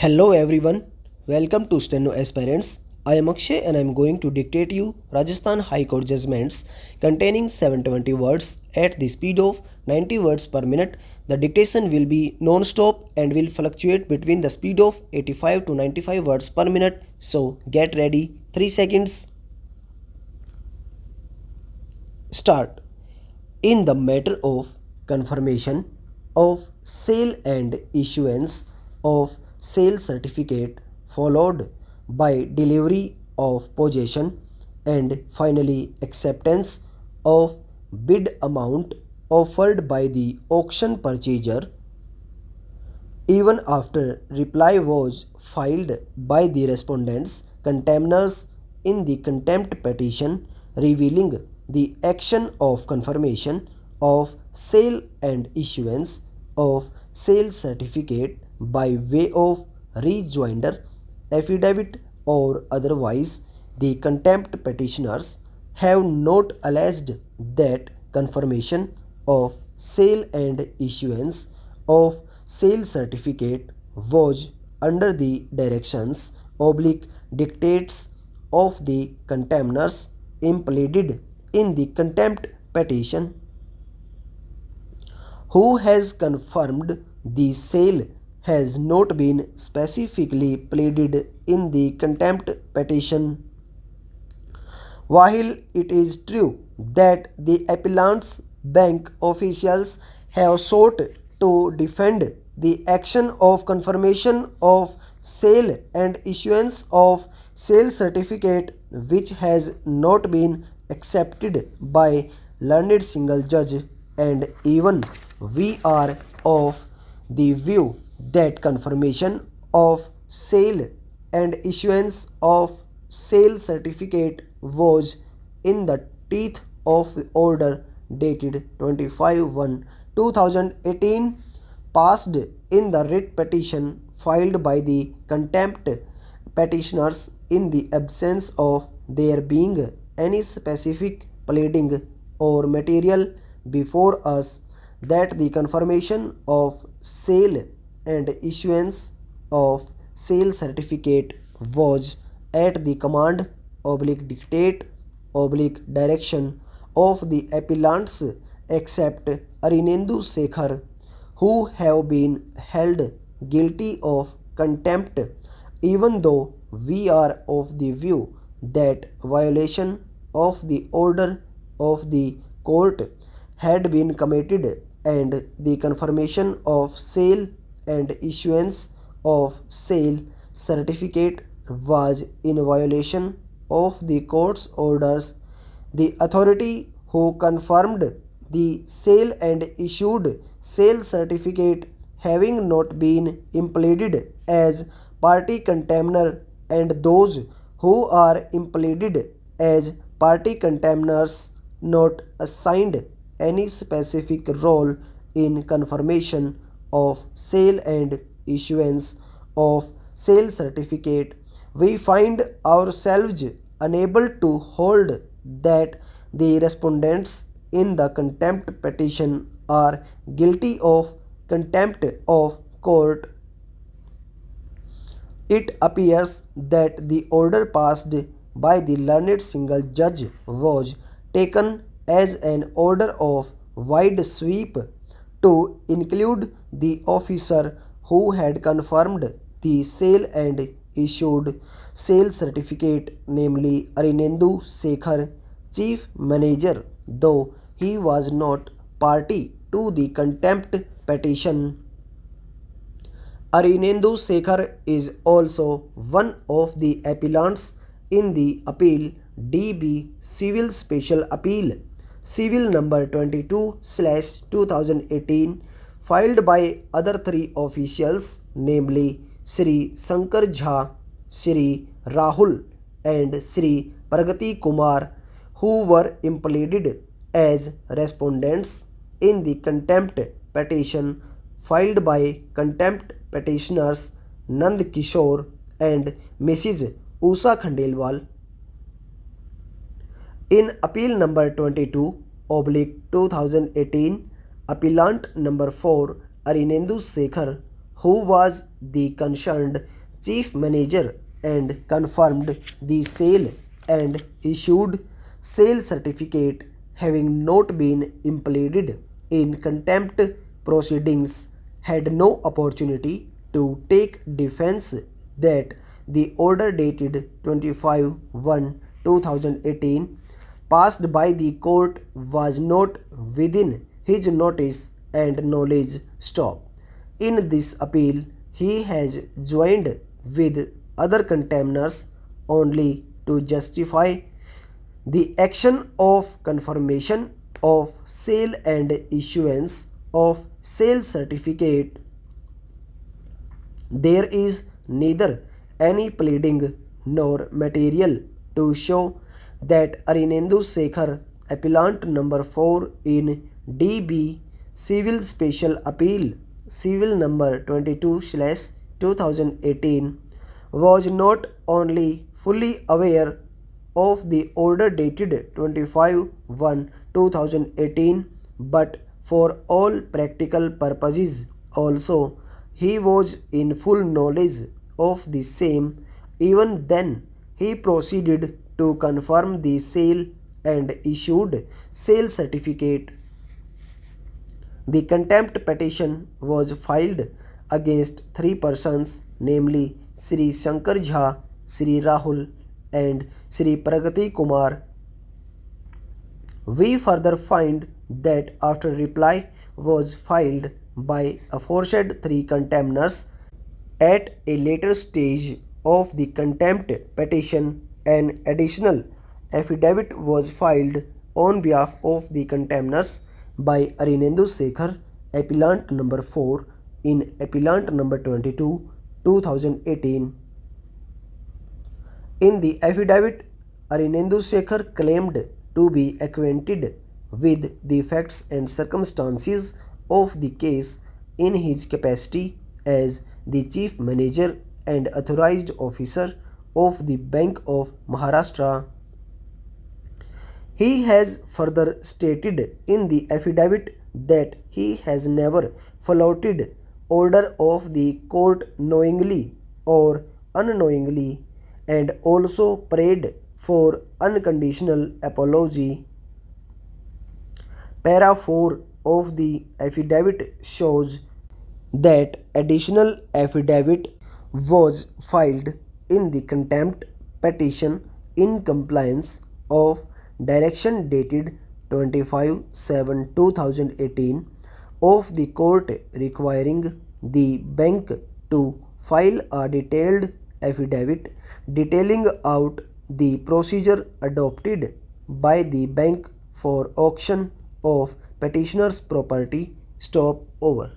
Hello everyone, welcome to Steno Aspirants. I am Akshay and I am going to dictate you Rajasthan High Court judgments containing 720 words at the speed of 90 words per minute. The dictation will be non-stop and will fluctuate between the speed of 85 to 95 words per minute. So get ready, 3 seconds, start. In the matter of confirmation of sale and issuance of sale certificate followed by delivery of possession and finally acceptance of bid amount offered by the auction purchaser, even after reply was filed by the respondents contemners in the contempt petition revealing the action of confirmation of sale and issuance of sale certificate by way of rejoinder, affidavit or otherwise, the contempt petitioners have not alleged that confirmation of sale and issuance of sale certificate was under the directions oblique dictates of the contemners impleaded in the contempt petition. Who has confirmed the sale has not been specifically pleaded in the contempt petition. While it is true that the appellant's bank officials have sought to defend the action of confirmation of sale and issuance of sale certificate which has not been accepted by learned single judge, and even we are of the view that confirmation of sale and issuance of sale certificate was in the teeth of order dated 25/1/2018 passed in the writ petition filed by the contempt petitioners in the absence of there being any specific pleading or material before us that the confirmation of sale and issuance of sale certificate was at the command oblique dictate oblique direction of the appellants except Arinendu Sekhar, who have been held guilty of contempt, even though we are of the view that violation of the order of the court had been committed and the confirmation of sale and issuance of sale certificate was in violation of the court's orders. The authority who confirmed the sale and issued sale certificate having not been impleaded as party contemner, and those who are impleaded as party contemners not assigned any specific role in confirmation of sale and issuance of sale certificate, we find ourselves unable to hold that the respondents in the contempt petition are guilty of contempt of court. It appears that the order passed by the learned single judge was taken as an order of wide sweep to include the officer who had confirmed the sale and issued sale certificate, namely Arinendu Sekhar, chief manager, though he was not party to the contempt petition. Arinendu Sekhar is also one of the appellants in the appeal DB Civil Special Appeal Civil number 22/2018 filed by other three officials, namely Sri Shankar Jha, Sri Rahul and Sri Pragati Kumar, who were impleaded as respondents in the contempt petition filed by contempt petitioners Nand Kishore and Mrs. Usha Khandelwal. In appeal number 22/2018, appellant number 4 Arinendu Sekhar, who was the concerned chief manager and confirmed the sale and issued sale certificate having not been implicated in contempt proceedings had no opportunity to take defense that the order dated 25/1/2018 passed by the court was not within his notice and knowledge. Stop. In this appeal, he has joined with other contemners only to justify the action of confirmation of sale and issuance of sale certificate. There is neither any pleading nor material to show that Arinendu Sekhar, appellant number 4 in DB Civil Special Appeal, Civil number 22/2018, was not only fully aware of the order dated 25/1/2018, but for all practical purposes also he was in full knowledge of the same. Even then, he proceeded to confirm the sale and issued sale certificate. The contempt petition was filed against three persons, namely Sri Shankar Jha, Sri Rahul, and Sri Pragati Kumar. We further find that after reply was filed by aforesaid three contemners, at a later stage of the contempt petition, an additional affidavit was filed on behalf of the contemners by Arinendu Sekhar, appellant number 4 in appellant number 22, 2018. In the affidavit, Arinendu Sekhar claimed to be acquainted with the facts and circumstances of the case in his capacity as the chief manager and authorized officer of the Bank of Maharashtra. He has further stated in the affidavit that he has never flouted order of the court knowingly or unknowingly, and also prayed for unconditional apology. Para 4 of the affidavit shows that additional affidavit was filed in the contempt petition in compliance of direction dated 25/7/2018 of the court requiring the bank to file a detailed affidavit detailing out the procedure adopted by the bank for auction of petitioner's property. Stop over.